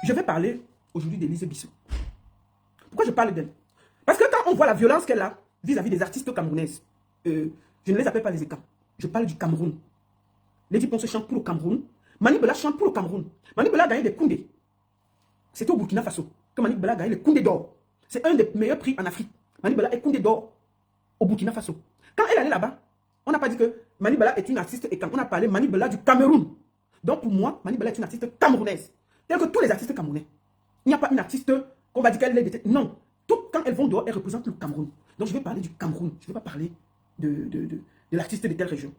Je vais parler aujourd'hui d'Élise Bissot. Pourquoi je parle d'elle? Parce que quand on voit la violence qu'elle a vis-à-vis des artistes camerounaises, je ne les appelle pas les écans. Je parle du Cameroun. Lady Ponce chante pour le Cameroun. Mani Bella chante pour le Cameroun. Mani Bella a gagné des Koundé. C'était au Burkina Faso que Mani Bella a gagné les Koundé d'or. C'est un des meilleurs prix en Afrique. Mani Bella est Koundé d'or au Burkina Faso. Quand elle allait là-bas, on n'a pas dit que Mani Bella est une artiste écan. On a parlé Mani Bella du Cameroun. Donc pour moi, Mani Bella est une artiste camerounaise. Telle que tous les artistes camerounais. Il n'y a pas une artiste qu'on va dire qu'elle est... Non. Toutes, quand elles vont dehors, elles représentent le Cameroun. Donc je vais parler du Cameroun. Je ne vais pas parler de l'artiste de telle région.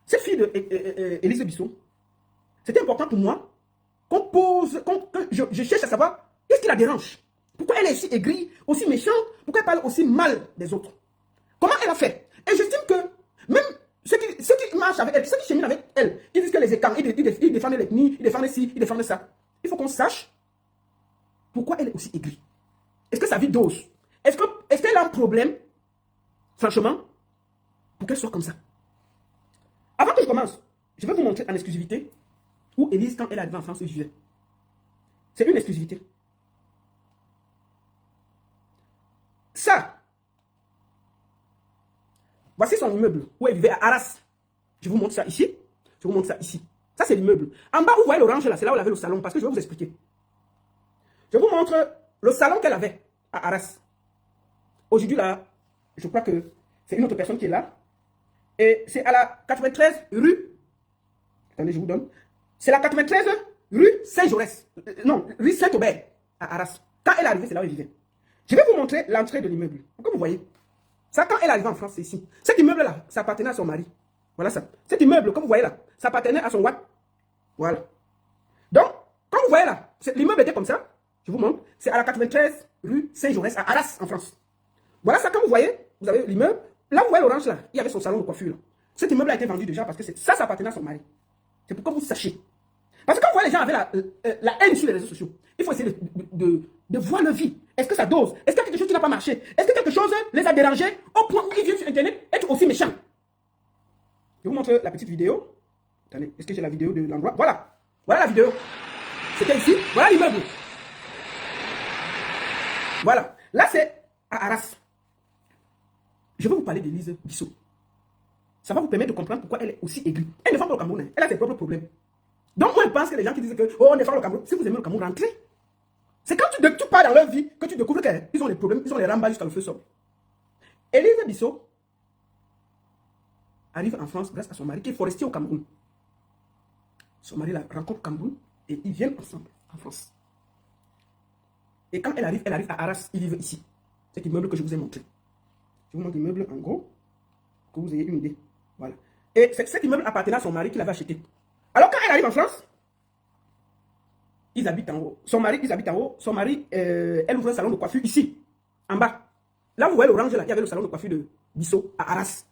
Cette fille de Élise Bissot, c'était important pour moi qu'on pose, que je cherche à savoir qu'est-ce qui la dérange. Pourquoi elle est aussi aigrie, aussi méchante, pourquoi elle parle aussi mal des autres. Comment elle a fait? Et j'estime que même ceux qui marchent avec elle, ceux qui cheminent avec elle, qui disent que les écans, ils défendent l'ethnie, ils défendent ci, ils défendent ça. Il faut qu'on sache pourquoi elle est aussi aigrie. Est-ce que sa vie dose? Est-ce qu'elle a un problème, franchement, pour qu'elle soit comme ça? Avant que je commence, je vais vous montrer en exclusivité où Élise, quand elle est arrivée en France, elle vivait. C'est une exclusivité. Ça, voici son immeuble où elle vivait à Arras. Je vous montre ça ici. Je vous montre ça ici. Ça, c'est l'immeuble. En bas, vous voyez l'orange là, c'est là où elle avait le salon, parce que je vais vous expliquer. Je vous montre le salon qu'elle avait à Arras. Aujourd'hui, là, je crois que c'est une autre personne qui est là. Et c'est à la 93 rue. Attendez, je vous donne. C'est la 93 rue Saint-Jaurès. Non, rue Saint-Aubert à Arras. Quand elle est arrivée, c'est là où elle vivait. Je vais vous montrer l'entrée de l'immeuble. Comme vous voyez. Ça, quand elle est arrivée en France, c'est ici. Cet immeuble-là, ça appartenait à son mari. Voilà ça. Cet immeuble, comme vous voyez là, ça appartenait à son watt. Voilà. Donc, comme vous voyez là, l'immeuble était comme ça. Je vous montre. C'est à la 93 rue Saint-Jaurès à Arras, en France. Voilà ça, comme vous voyez, vous avez l'immeuble. Là, vous voyez l'orange là, il y avait son salon de coiffure. Là. Cet immeuble a été vendu déjà parce que ça appartenait à son mari. C'est pour que vous sachiez. Parce que quand vous voyez les gens avaient la haine sur les réseaux sociaux, il faut essayer de voir leur vie. Est-ce que ça dose? Est-ce qu'il y a quelque chose qui n'a pas marché? Est-ce que quelque chose les a dérangés au point où ils viennent sur Internet être aussi méchants? Je vous montre la petite vidéo. Attendez, est-ce que j'ai la vidéo de l'endroit? Voilà. Voilà la vidéo. C'était ici. Voilà l'immeuble. Voilà. Là, c'est à Arras. Je vais vous parler d'Élise Bissot. Ça va vous permettre de comprendre pourquoi elle est aussi aiguë. Elle ne défend pas le Cameroun. Elle a ses propres problèmes. Donc, moi, je pense que les gens qui disent que oh, on défend le Cameroun, si vous aimez le Cameroun, rentrez. C'est quand tu pars dans leur vie que tu découvres qu'ils ont des problèmes, ils ont les rambas jusqu'à le feu sort. Élise Bissot arrive en France grâce à son mari qui est forestier au Cameroun. Son mari la rencontre au Cameroun et ils viennent ensemble en France. Et quand elle arrive à Arras, ils vivent ici. Cet immeuble que je vous ai montré. Je vous montre l'immeuble en gros, que vous ayez une idée. Voilà. Et cet immeuble appartenait à son mari qui l'avait acheté. Alors quand elle arrive en France, ils habitent en haut. Son mari, ils habitent en haut. Son mari, elle ouvre un salon de coiffure ici, en bas. Là, vous voyez l'orange là, il y avait le salon de coiffure de Bissot à Arras.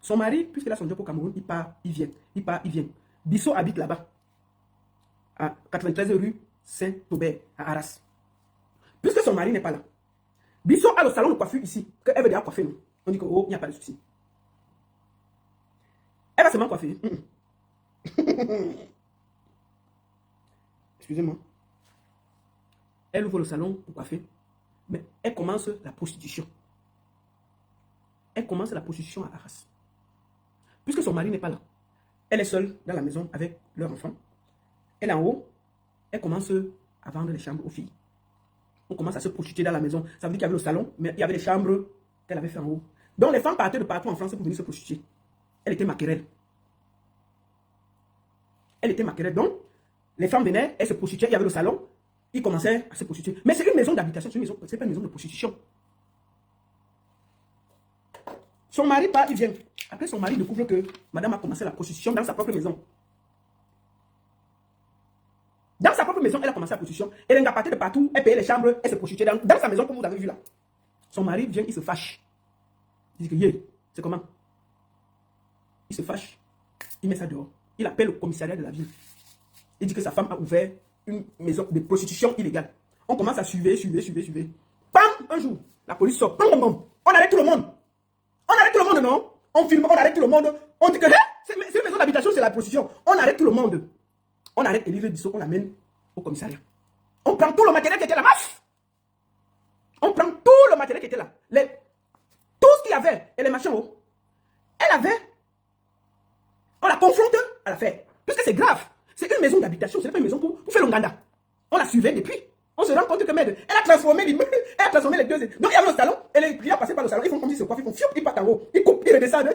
Son mari, puisqu'il a son job au Cameroun, il part, il vient. Il part, il vient. Bissot habite là-bas, à 93 rue Saint-Aubert, à Arras. Puisque son mari n'est pas là, Bissot a le salon de coiffure ici, qu'elle veut déjà coiffer. Non. On dit que, oh, il n'y a pas de souci. Elle va seulement coiffer. Excusez-moi. Elle ouvre le salon pour coiffer, mais elle commence la prostitution. Elle commence la prostitution à Arras. Puisque son mari n'est pas là, elle est seule dans la maison avec leur enfant. Elle est en haut, elle commence à vendre les chambres aux filles. On commence à se prostituer dans la maison. Ça veut dire qu'il y avait le salon, mais il y avait les chambres qu'elle avait fait en haut. Donc les femmes partaient de partout en France pour venir se prostituer. Elle était maquerelle. Elle était maquerelle. Donc, les femmes venaient, elles se prostituaient, il y avait le salon, ils commençaient à se prostituer. Mais c'est une maison d'habitation, ce n'est pas une maison de prostitution. Son mari part, il vient. Après, son mari découvre que madame a commencé la prostitution dans sa propre maison. Dans sa propre maison, elle a commencé la prostitution. Elle est partie de partout, elle payait les chambres, elle se prostituait dans sa maison, comme vous avez vu là. Son mari vient, il se fâche. Il dit que, yeah, c'est comment? Il se fâche, il met ça dehors. Il appelle le commissariat de la ville. Il dit que sa femme a ouvert une maison de prostitution illégale. On commence à suivre. Pam, un jour, la police sort. Pam, pam, pam. On arrête tout le monde. On arrête tout le monde, non? On filme, on arrête tout le monde. On dit que c'est une maison d'habitation, c'est la prostitution. On arrête tout le monde. On arrête Élise Bissot, on l'amène au commissariat. On prend tout le matériel qui était là, maf. On prend tout le matériel qui était là. Tout ce qu'il y avait, et les machins, oh. Elle avait, on la confronte à l'affaire. Puisque c'est grave. C'est une maison d'habitation, c'est pas une maison pour faire l'Ouganda. On la suivait depuis. On se rend compte que elle a transformé l'immeuble, elle a transformé les deux. Donc il y a le salon, et les clients passaient par le salon, ils font comme si se coiffent, ils font fiou, ils partent en haut, ils coupent, ils redescendent.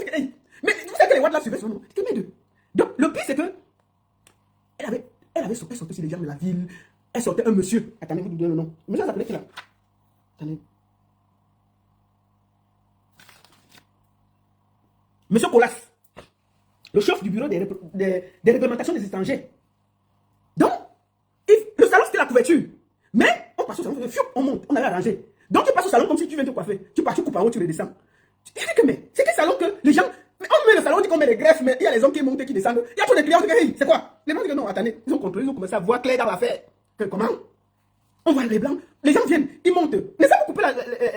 Mais vous savez que les watts là suivaient son nom. Donc le pire c'est que elle sortait sur les gens de la ville. Elle sortait un monsieur. Attendez, vous donnez le nom. Le monsieur s'appelait qui là? Attendez. Monsieur Colas, le chef du bureau des réglementations des étrangers. Donc, le salon c'était la couverture. Mais on passe au salon, on monte, on allait arranger. Donc tu passes au salon comme si tu viens te coiffer. Tu pars, tu coupes en haut, tu redescends. Je dis que mais, c'est quel salon que les gens. On met le salon, on dit qu'on met les greffes, mais il y a les hommes qui montent et qui descendent. Il y a tous les clients qui disent, hey, c'est quoi? Les gens disent que non, attendez, ils ont contrôlé, ils ont commencé à voir clair dans l'affaire. Comment? On voit les blancs, les gens viennent, ils montent. Mais ça, vous couper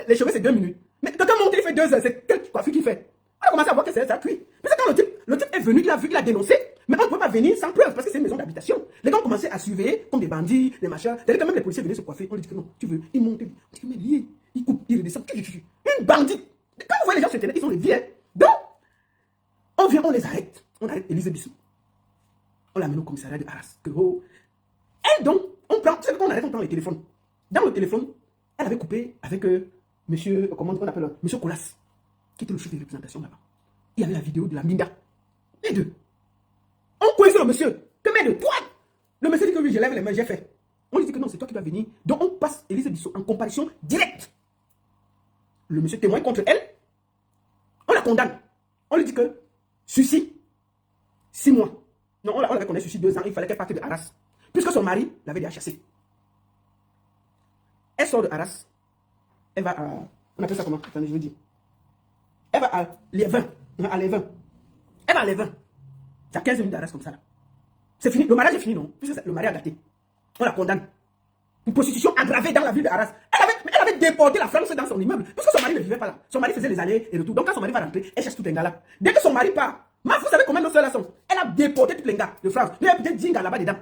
les cheveux, c'est 2 minutes. Mais quelqu'un monte, il fait 2 heures, c'est quelle coiffure qu'il fait? On a commencé à voir que c'est ça cuit. Mais c'est quand le type est venu, il a vu, il a dénoncé. Mais on ne peut pas venir sans preuve parce que c'est une maison d'habitation. Les gens ont commencé à surveiller comme des bandits, des machins. D'ailleurs, quand même les policiers venaient se coiffer, on lui dit que non, tu veux, ils montent. On dit que mais il coupe, il redescend. Une bandite. Quand vous voyez les gens sur Internet, ils sont les vieux. Donc, on vient, on les arrête. On arrête Élise Bissou. On l'amène au commissariat de Arras. Elle donc, on prend, c'est qu'on arrête, on prend le téléphone. Dans le téléphone, elle avait coupé avec monsieur, comment on appelle, monsieur Colas, qui était le chef de représentation là-bas. Il y avait la vidéo de la Minda. Les deux. On coince le monsieur. Que mets de toi? Le monsieur dit que oui, je lève les mains, j'ai fait. On lui dit que non, c'est toi qui vas venir. Donc on passe Élise Bissou en comparution directe. Le monsieur témoigne contre elle. On la condamne. On lui dit que suicide, 6 mois. Non, on l'avait condamné suicide 2 ans. Il fallait qu'elle parte de Arras. Puisque son mari l'avait déjà chassé. Elle sort de Arras. Elle va à. On appelle ça comment? Attendez, je veux dire. Elle va à Lévin. À Lévin. Elle va à Lévin. C'est à 15 minutes d'Arras comme ça. C'est fini. Le mariage est fini, non? Puisque le mariage a daté. On la condamne. Une prostitution aggravée dans la ville de Arras. Elle avait déporté la France dans son immeuble. Puisque son mari ne vivait pas là. Son mari faisait les allers et retours. Donc quand son mari va rentrer, elle cherche tout un gars là. Dès que son mari part, vous savez combien de ceux là sont? Elle a déporté tous les gars de France. Il y a peut-être 10 gars là-bas dedans.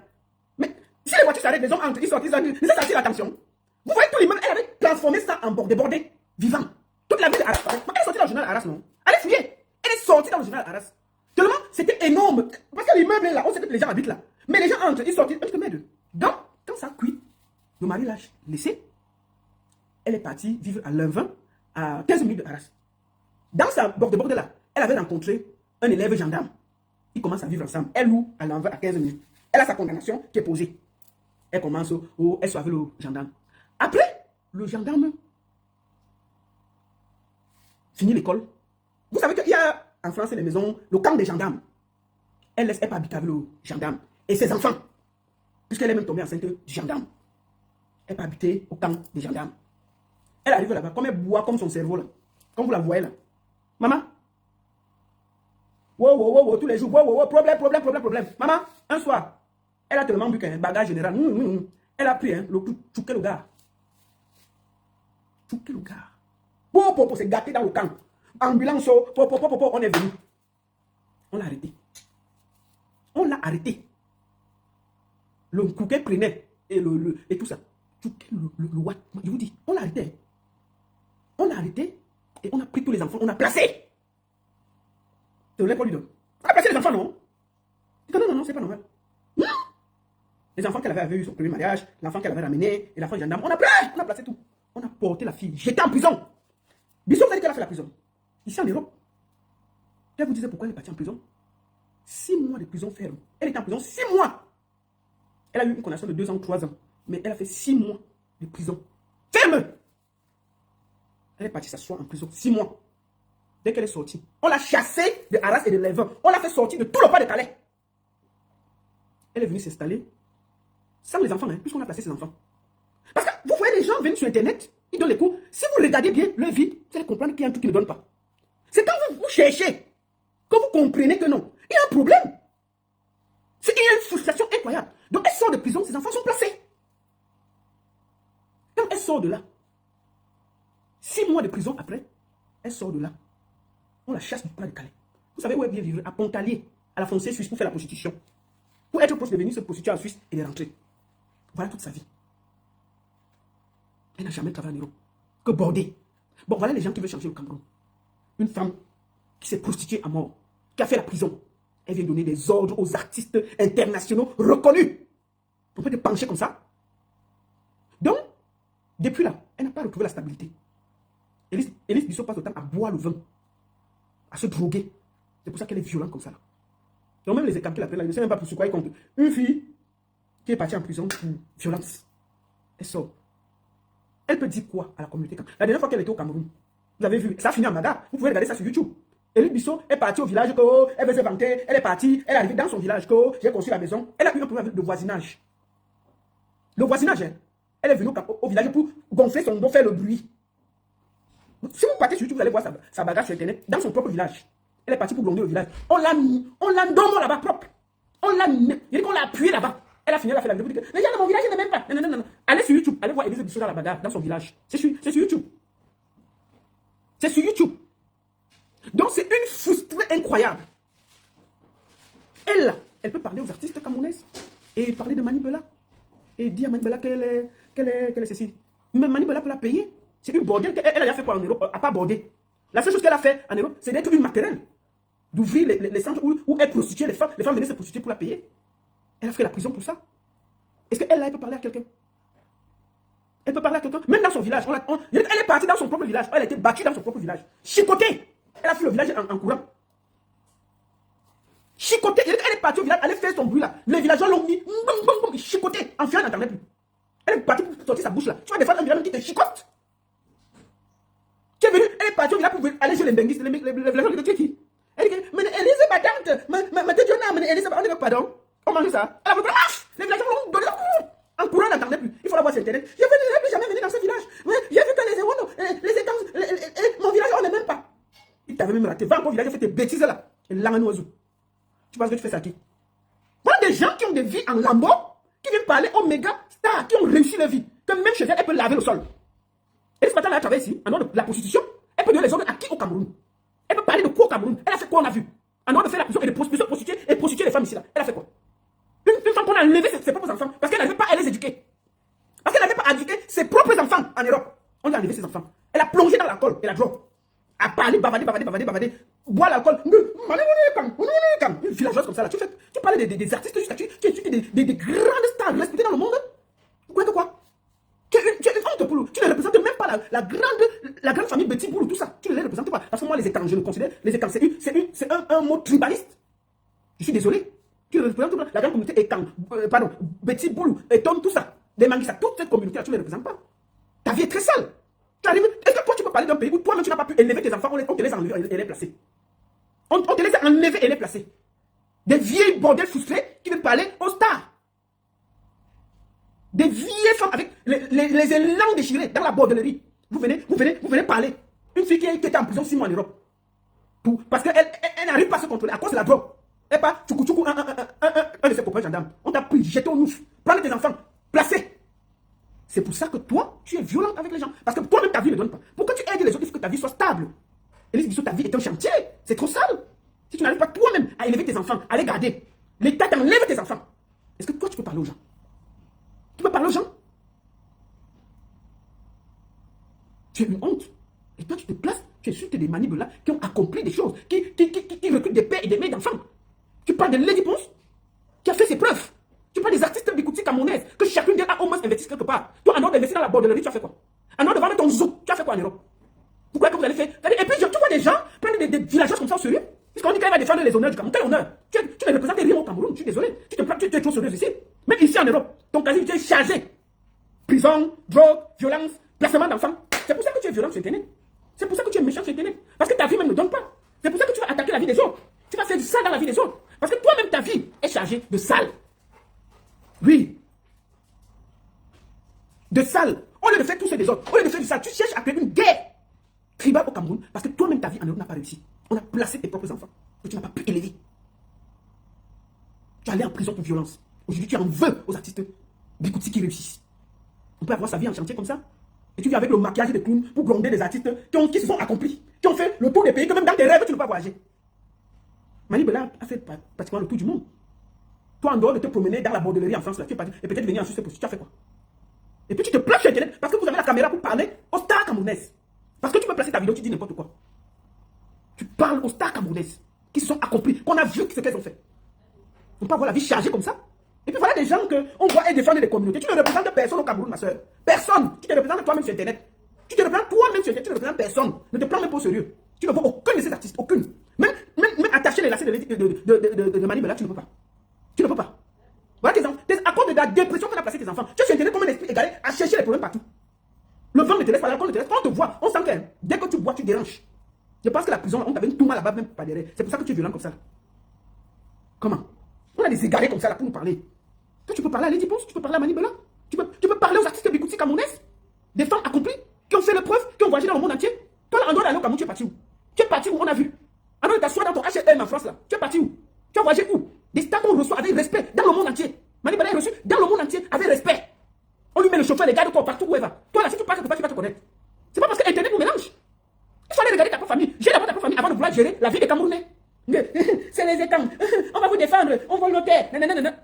Mais si les voitures s'arrêtent, les hommes entrent, ils sortent, ils sortent. Mais ça attire l'attention. Vous voyez tout l'immeuble, elle avait transformé ça en débordé, vivant. Toute la ville de Arras. Elle est sortie dans le journal Arras, non? Elle est fouillée. Elle est sortie dans le journal Arras. Tellement, c'était énorme. Parce que l'immeuble est là, on sait que les gens habitent là. Mais les gens entrent, ils sortent, ils mettent. Donc, quand ça cuit, le mari l'a laissé. Elle est partie vivre à Levin, à 15 minutes de Arras. Dans sa borde là, elle avait rencontré un élève gendarme. Ils commencent à vivre ensemble. Elle loue à Levin à 15 minutes. Elle a sa condamnation qui est posée. Elle commence elle soit avec le gendarme. Après, le gendarme finit l'école. Vous savez qu'il y a en France les maisons, le camp des gendarmes. Elle laisse pas habiter avec le gendarme et ses enfants. Puisqu'elle est même tombée enceinte du gendarme. Elle peut habiter au camp des gendarmes. Elle arrive là-bas, comme elle boit comme son cerveau là. Comme vous la voyez là. Maman. Wow, tous les jours. Wow, problème. Maman, un soir, elle a tellement bu qu'un bagage général. Elle a pris le coup, chouqué le gars. Chouqué le gars. Pour se gâter dans le camp. Ambulance, on est venu. On l'a arrêté. On l'a arrêté. Le couquet prenait et tout ça. Chouqué le what. Je vous dis, on l'a arrêté. On l'a arrêté et on a pris tous les enfants, on a placé. C'est le lait qu'on lui donne. On a placé les enfants, non? Non, c'est pas normal. Non. Les enfants qu'elle avait eu son premier mariage, l'enfant qu'elle avait ramené, et l'enfant gendarme, on a placé tout. On a porté la fille. J'étais en prison. Bissou, vous avez dit qu'elle a fait la prison. Ici en Europe. Je vous disais pourquoi elle est partie en prison. 6 mois de prison ferme. Elle était en prison 6 mois. Elle a eu une condamnation de 2 ans, 3 ans. Mais elle a fait 6 mois de prison ferme. Elle est partie s'asseoir en prison 6 mois. Dès qu'elle est sortie, on l'a chassée de Arras et de Levin. On l'a fait sortir de tout le pas de Calais. Elle est venue s'installer sans les enfants, puisqu'on a placé ses enfants. Parce que vous voyez, les gens viennent sur Internet, ils donnent les cours. Si vous regardez bien leur vie, vous allez comprendre qu'il y a un truc qui ne donne pas. C'est quand vous cherchez que vous comprenez que non. Il y a un problème. Il y a une frustration incroyable. Donc elle sort de prison, ses enfants sont placés. Quand elle sort de là, 6 mois de prison après, elle sort de là. On la chasse du plat de Calais. Vous savez où elle vient vivre? À Pontalier, à la frontière suisse pour faire la prostitution. Pour être proche de venir se prostituer en Suisse et de rentrer. Voilà toute sa vie. Elle n'a jamais travaillé en Europe. Que bordé. Bon, voilà les gens qui veulent changer le Cameroun. Une femme qui s'est prostituée à mort, qui a fait la prison. Elle vient donner des ordres aux artistes internationaux reconnus. On peut te pencher comme ça. Donc, depuis là, elle n'a pas retrouvé la stabilité. Élise Bissot passe le temps à boire le vin, à se droguer. C'est pour ça qu'elle est violente comme ça. Donc même les écartés l'appellent, elle ne sait même pas pour ce quoi ils comptent. Une fille qui est partie en prison pour violence, elle sort. Elle peut dire quoi à la communauté? La dernière fois qu'elle était au Cameroun, vous avez vu, ça a fini en Mada. Vous pouvez regarder ça sur YouTube. Élise Bissot est partie au village, elle veut se vanter, elle est partie, elle est arrivée dans son village, j'ai construit la maison. Elle a eu un problème avec le voisinage. Le voisinage, hein. Elle est venue au village pour gonfler son dos, faire le bruit. Si vous partez sur YouTube, vous allez voir sa bagage sur Internet, dans son propre village. Elle est partie pour gronder le village. On l'a dormi là-bas propre. On l'a appuyé là-bas. Elle a fini, elle a fait la vidéo. Les gens de mon village, ils n'aiment pas. Non. Allez sur YouTube, allez voir Élise Bissot dans la bagarre, dans son village. C'est sur YouTube. C'est sur YouTube. Donc c'est une frustrée incroyable. Elle peut parler aux artistes camerounaises et parler de Mani Bella. Et dire à Mani Bella qu'elle est ceci. Mais Mani Bella peut la payer. C'est une bordelle. Elle a fait quoi en Europe? À pas border. La seule chose qu'elle a fait en Europe, c'est d'être une maternelle. D'ouvrir les centres où elle prostituait les femmes. Les femmes venaient se prostituer pour la payer. Elle a fait la prison pour ça. Est-ce qu'elle là, elle peut parler à quelqu'un? Elle peut parler à quelqu'un? Même dans son village. Elle est partie dans son propre village. Elle a été battue dans son propre village. Chicotée. Elle a fait le village en courant. Chicotée. Elle est partie au village. Elle a fait son bruit là. Les villageois l'ont mis. Chicotée. En fuyant, elle n'entendait plus. Elle est partie pour sortir sa bouche là. Tu vas défendre un village qui te chicote. Qui est venue, elle est partie au village pour aller chez les benguistes, les villageois de qui? Elle dit, mais Élise est battante, mais Élise, on dit, pardon, on mange ça. Elle a fait, les villageois l'ont donné en courant, on n'entendait plus. Il faut la voir sur Internet. Je ne vais jamais venir dans ce village. J'ai vu que les Ewono, les étangs, mon village, on n'aime même pas. Il t'avait même raté. Va encore au village, fais tes bêtises là. Et là, tu penses que tu fais ça à qui? Voilà des gens qui ont des vies en lambeau, qui viennent parler aux méga stars, qui ont réussi leur vie. Que même chez elle, elle peut laver le sol. Et ce matin, elle a travaillé ici, en dehors de la prostitution. Elle peut donner les ordres à qui au Cameroun? Elle peut parler de quoi au Cameroun? Elle a fait quoi, on a vu? En dehors de faire la prison et de prostituer les femmes ici là. Elle a fait quoi? Une femme qu'on a enlevé ses propres enfants parce qu'elle n'arrivait pas à les éduquer. Parce qu'elle n'avait pas éduqué ses propres enfants en Europe. On lui a enlevé ses enfants. Elle a plongé dans l'alcool et la drogue. A parlé, bavader. Boire l'alcool. Une villageoise comme ça là. Tu parlais des artistes, tu es des grandes stars respectées dans le monde. Quoi? Tu es une honte pour nous. Tu ne représentes même pas la grande famille Betty Boulou, tout ça. Tu ne les représentes pas. Parce que moi, les étangs, je le considère, les étangs, c'est un mot tribaliste. Je suis désolé. Tu ne représentes pas la grande communauté étang, Betty Boulou, Eton, tout ça. Des Manguissa, toute cette communauté-là, tu ne les représentes pas. Ta vie est très sale. Est-ce que toi, tu peux parler d'un pays où toi-même, tu n'as pas pu élever tes enfants, on te les a enlevés et les placer. On te les a enlevés et les placer. Des vieilles bordels frustrés qui viennent parler aux stars. Des vieilles femmes avec les élans déchirés dans la bordellerie. Vous venez parler. Une fille qui était en prison 6 mois en Europe. Parce qu'elle n'arrive pas à se contrôler à cause de la drogue. Et pas tchoukou, un de ses copains gendarmes. On t'a pris, jeté au nouf. Prends tes enfants, placés. C'est pour ça que toi, tu es violente avec les gens. Parce que toi-même, ta vie ne donne pas. Pour que tu aides les autres, il faut que ta vie soit stable. Élise Bissot, ta vie est un chantier. C'est trop sale. Si tu n'arrives pas toi-même à élever tes enfants, à les garder, l'État t'enlève tes enfants. Est-ce que toi, tu peux parler aux gens? Tu peux parler aux gens? Tu es une honte. Et toi, tu te places, tu insultes des Mani Bella qui ont accompli des choses, qui recrutent des pères et des mères d'enfants. Tu parles de Lady Ponce, qui a fait ses preuves. Tu parles des artistes bikoutis camerounaises, que chacune d'elles a au moins investi quelque part. Toi, en dehors d'investir dans la bordellerie, tu as fait quoi? En dehors de vendre ton zoo, tu as fait quoi en Europe? Pourquoi que vous allez faire? Et puis, tu vois des gens prendre des villageois comme ça au sérieux. Puisqu'on dit qu'elle va défendre les honneurs du Cameroun. Quel honneur? Tu ne représentes rien au Cameroun, je suis désolé. Tu es trop sérieux ici. Même ici en Europe, ton casier, tu es chargé. Prison, drogue, violence, placement d'enfants. C'est pour ça que tu es violent sur Internet. C'est pour ça que tu es méchant sur Internet. Parce que ta vie même ne donne pas. C'est pour ça que tu vas attaquer la vie des autres. Tu vas faire du sale dans la vie des autres. Parce que toi-même, ta vie est chargée de sale. Oui. De sale. Au lieu de faire tout ce des autres, au lieu de faire du sale, tu cherches à créer une guerre tribale au Cameroun. Parce que toi-même, ta vie en Europe n'a pas réussi. On a placé tes propres enfants. Que tu n'as pas pu élever. Tu es allé en prison pour violence. Aujourd'hui, tu en veux aux artistes bikoutis qui réussissent. On peut avoir sa vie en chantier comme ça. Et tu vis avec le maquillage des clowns pour gronder des artistes qui se sont accomplis, qui ont fait le tour des pays, que même dans tes rêves, tu ne peux pas voyager. Mani Bella a fait pratiquement le tour du monde. Toi, en dehors de te promener dans la bordellerie en France, là, tu es parti, et peut-être venir en Suisse, tu as fait quoi? Et puis tu te places sur Internet parce que vous avez la caméra pour parler aux stars camerounaises. Parce que tu peux placer ta vidéo, tu dis n'importe quoi. Tu parles aux stars camerounaises qui se sont accomplies, qu'on a vu ce qu'elles ont fait. On peut avoir la vie chargée comme ça. Et puis voilà des gens qu'on voit et défendre les communautés. Tu ne représentes personne au Cameroun, ma soeur. Personne. Tu te représentes toi-même sur Internet. Tu te représentes toi-même sur Internet. Tu ne représentes personne. Ne te prends même pas au sérieux. Tu ne vois aucun de ces artistes. Aucune. Même attacher les lacets de Manibela, tu ne peux pas. Tu ne peux pas. Voilà tes enfants. À cause de la dépression qu'on a placé tes enfants. Tu es sur Internet comme un esprit égaré à chercher les problèmes partout. Le vent ne te laisse pas, l'alcool ne te laisse pas. Quand on te voit, on sent que dès que tu bois, tu déranges. Je pense que la prison, on t'avait tout mal là-bas, même pas derrière. C'est pour ça que tu es violent comme ça. Là. Comment? On a des égarés comme ça là pour nous parler. Toi, tu peux parler à Lady Ponce, tu peux parler à Manibela. Tu peux parler aux artistes bikouti camerounaises. Des femmes accomplies, qui ont fait le preuve, qui ont voyagé dans le monde entier. Toi, là, en dehors d'aller au Cameroun, tu es parti où? Tu es parti où? On a vu. En dehors de t'asseoir dans ton H&M en France là. Tu es parti où? Tu as voyagé où? Des stars qu'on reçoit avec respect dans le monde entier. Manibela est reçu dans le monde entier avec respect. On lui met le chauffeur, les gars de corps partout où elle va. Toi là, si tu passes quelque part, tu vas te connaître. C'est pas parce que Internet nous mélange. Il faut aller regarder ta propre famille. Gère d'abord ta propre famille avant de vouloir gérer la vie des Camerounais. C'est les étangs. On va vous défendre. On va noter.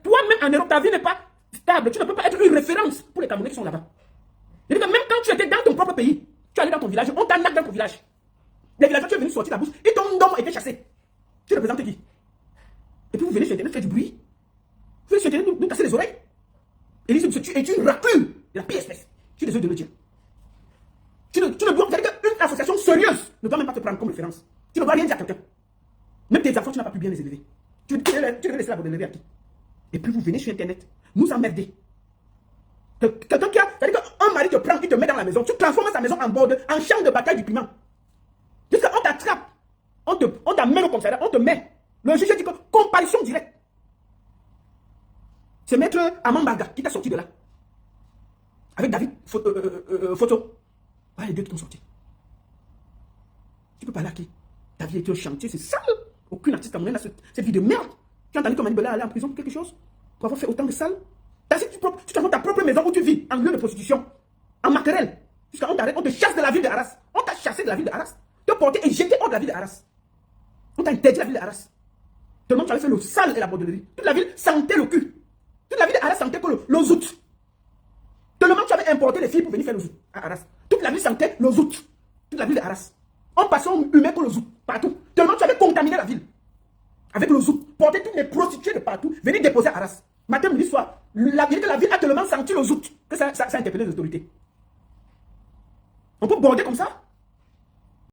Toi-même en Europe, ta vie n'est pas stable. Tu ne peux pas être une référence pour les Camerounais qui sont là-bas. Même quand tu étais dans ton propre pays, tu allais dans ton village, on t'arnaque dans ton village. Les villageois, tu es venu sortir la bouche et ton nom a été chassé. Tu représentes qui? Et puis vous venez sur Internet faire du bruit. Vous venez sur Internet nous casser les oreilles. Élise, tu es une racule de la pire espèce. Je suis désolé de le dire. Tu ne dois pas dire qu'une association sérieuse ne doit même pas te prendre comme référence. Tu ne dois rien dire à quelqu'un. Même tes enfants, tu n'as pas pu bien les élever. Tu devais laisser la bordellerie à qui? Et puis vous venez sur Internet, nous emmerder. Quelqu'un qui a... C'est-à-dire qu'un mari te prend, il te met dans la maison, tu transformes sa maison en borde, en champ de bataille du piment. Jusqu'à on t'attrape, on t'amène au commissariat, on te met. Le juge dit que comparution directe. C'est maître Amambaga qui t'a sorti de là. Avec David Photo. Voilà les deux qui t'ont sorti. Tu peux parler à qui? Ta vie était au chantier, c'est sale. Aucune artiste camerounaise n'a cette vie de merde. Tu as entendu que Manibela allait en prison pour quelque chose? Pour avoir fait autant de sale? Tu as ta propre maison où tu vis, en lieu de prostitution, en maquerelle. Jusqu'à on t'arrête, on te chasse de la ville de Arras. On t'a chassé de la ville de Arras. Te porter et jeter hors de la ville de Arras. On t'a interdit la ville de Arras. Tellement tu avais fait le sale et la bordellerie. Toute la ville sentait le cul. Toute la ville de Arras sentait que le zout. Tellement tu avais importé les filles pour venir faire le zout à Arras. Toute la ville sentait le zout. Toute la ville de Arras. On passait au humain pour le zout. Partout. Tellement tu avais contaminé la ville. Avec le zout. Porter toutes les prostituées de partout. Venir déposer à Arras. Matin, midi, soir. La ville a tellement senti le zout que ça a interpellé les autorités. On peut border comme ça?